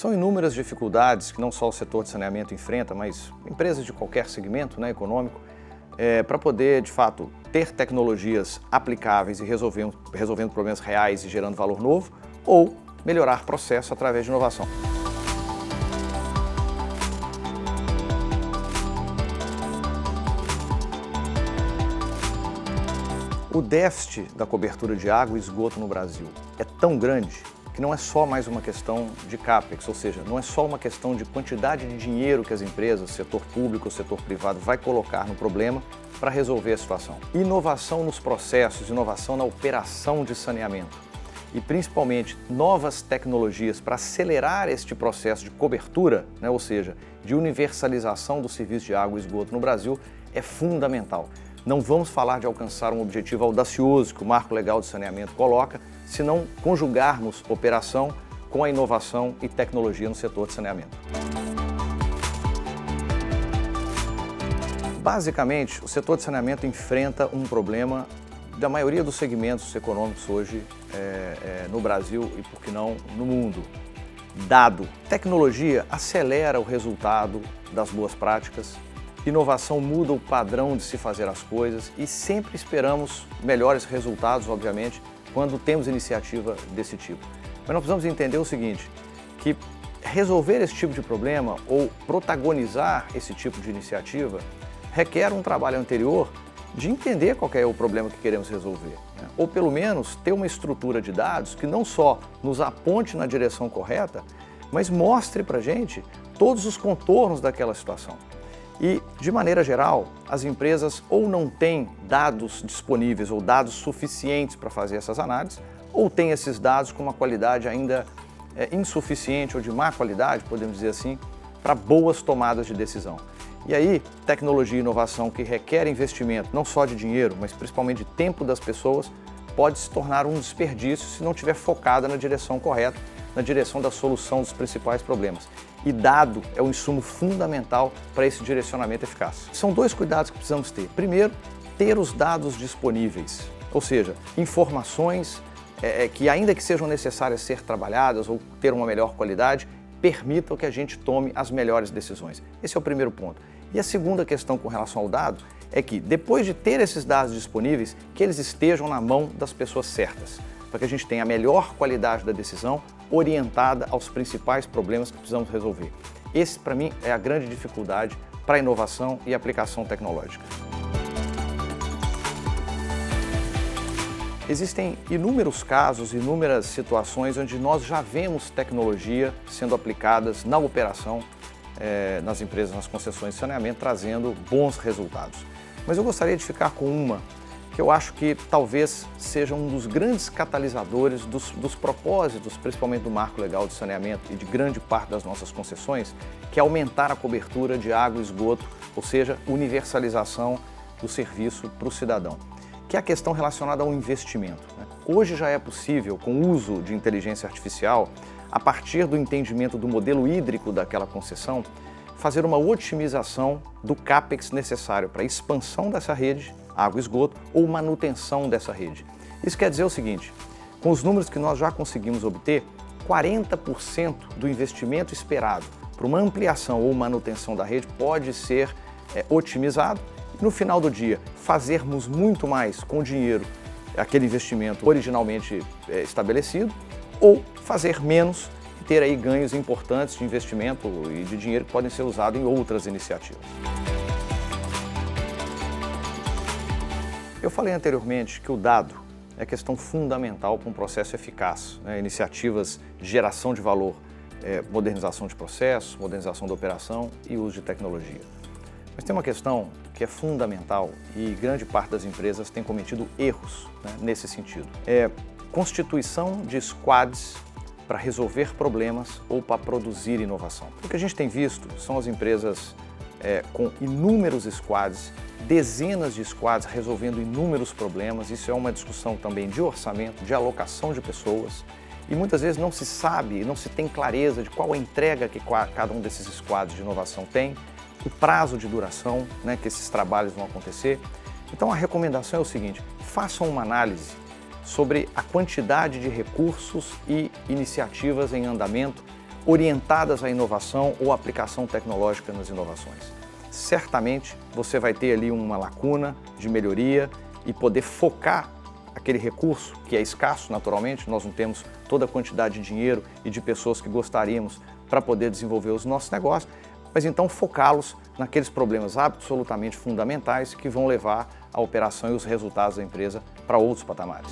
São inúmeras dificuldades que não só o setor de saneamento enfrenta, mas empresas de qualquer segmento, econômico, para poder, de fato, ter tecnologias aplicáveis e resolvendo problemas reais e gerando valor novo, ou melhorar processo através de inovação. O déficit da cobertura de água e esgoto no Brasil é tão grande que não é só mais uma questão de CAPEX, ou seja, não é só uma questão de quantidade de dinheiro que as empresas, setor público ou setor privado vai colocar no problema para resolver a situação. Inovação nos processos, inovação na operação de saneamento e principalmente novas tecnologias para acelerar este processo de cobertura, ou seja, de universalização do serviço de água e esgoto no Brasil é fundamental. Não vamos falar de alcançar um objetivo audacioso que o Marco Legal de Saneamento coloca, se não conjugarmos operação com a inovação e tecnologia no setor de saneamento. Basicamente, o setor de saneamento enfrenta um problema da maioria dos segmentos econômicos hoje no Brasil e, por que não, no mundo. Dado. Tecnologia acelera o resultado das boas práticas. Inovação muda o padrão de se fazer as coisas e sempre esperamos melhores resultados, obviamente, quando temos iniciativa desse tipo. Mas nós precisamos entender o seguinte, que resolver esse tipo de problema ou protagonizar esse tipo de iniciativa requer um trabalho anterior de entender qual é o problema que queremos resolver, ou pelo menos ter uma estrutura de dados que não só nos aponte na direção correta, mas mostre para a gente todos os contornos daquela situação. E, de maneira geral, as empresas ou não têm dados disponíveis ou dados suficientes para fazer essas análises, ou têm esses dados com uma qualidade ainda insuficiente ou de má qualidade, podemos dizer assim, para boas tomadas de decisão. E aí, tecnologia e inovação que requer investimento, não só de dinheiro, mas principalmente de tempo das pessoas, pode se tornar um desperdício se não estiver focada na direção correta, na direção da solução dos principais problemas. E dado é o insumo fundamental para esse direcionamento eficaz. São dois cuidados que precisamos ter. Primeiro, ter os dados disponíveis, ou seja, informações que ainda que sejam necessárias ser trabalhadas ou ter uma melhor qualidade, permitam que a gente tome as melhores decisões. Esse é o primeiro ponto. E a segunda questão com relação ao dado é que, depois de ter esses dados disponíveis, que eles estejam na mão das pessoas certas, para que a gente tenha a melhor qualidade da decisão orientada aos principais problemas que precisamos resolver. Esse, para mim, é a grande dificuldade para a inovação e aplicação tecnológica. Existem inúmeros casos, inúmeras situações onde nós já vemos tecnologia sendo aplicadas na operação, nas empresas, nas concessões de saneamento, trazendo bons resultados. Mas eu gostaria de ficar com uma que eu acho que talvez seja um dos grandes catalisadores dos propósitos, principalmente do Marco Legal de Saneamento e de grande parte das nossas concessões, que é aumentar a cobertura de água e esgoto, ou seja, universalização do serviço para o cidadão, que é a questão relacionada ao investimento. Hoje já é possível, com o uso de inteligência artificial, a partir do entendimento do modelo hídrico daquela concessão, fazer uma otimização do CAPEX necessário para a expansão dessa rede, água e esgoto, ou manutenção dessa rede. Isso quer dizer o seguinte, com os números que nós já conseguimos obter, 40% do investimento esperado para uma ampliação ou manutenção da rede pode ser otimizado e, no final do dia, fazermos muito mais com o dinheiro, aquele investimento originalmente estabelecido, ou fazer menos e ter aí ganhos importantes de investimento e de dinheiro que podem ser usados em outras iniciativas. Eu falei anteriormente que o dado é questão fundamental para um processo eficaz, iniciativas de geração de valor, modernização de processos, modernização da operação e uso de tecnologia. Mas tem uma questão que é fundamental e grande parte das empresas tem cometido erros nesse sentido. É constituição de squads para resolver problemas ou para produzir inovação. O que a gente tem visto são as empresas com inúmeros squads, dezenas de squads resolvendo inúmeros problemas. Isso é uma discussão também de orçamento, de alocação de pessoas e muitas vezes não se sabe, não se tem clareza de qual a entrega que cada um desses squads de inovação tem, o prazo de duração que esses trabalhos vão acontecer. Então a recomendação é o seguinte, façam uma análise sobre a quantidade de recursos e iniciativas em andamento orientadas à inovação ou aplicação tecnológica nas inovações. Certamente você vai ter ali uma lacuna de melhoria e poder focar aquele recurso que é escasso naturalmente, nós não temos toda a quantidade de dinheiro e de pessoas que gostaríamos para poder desenvolver os nossos negócios, mas então focá-los naqueles problemas absolutamente fundamentais que vão levar a operação e os resultados da empresa para outros patamares.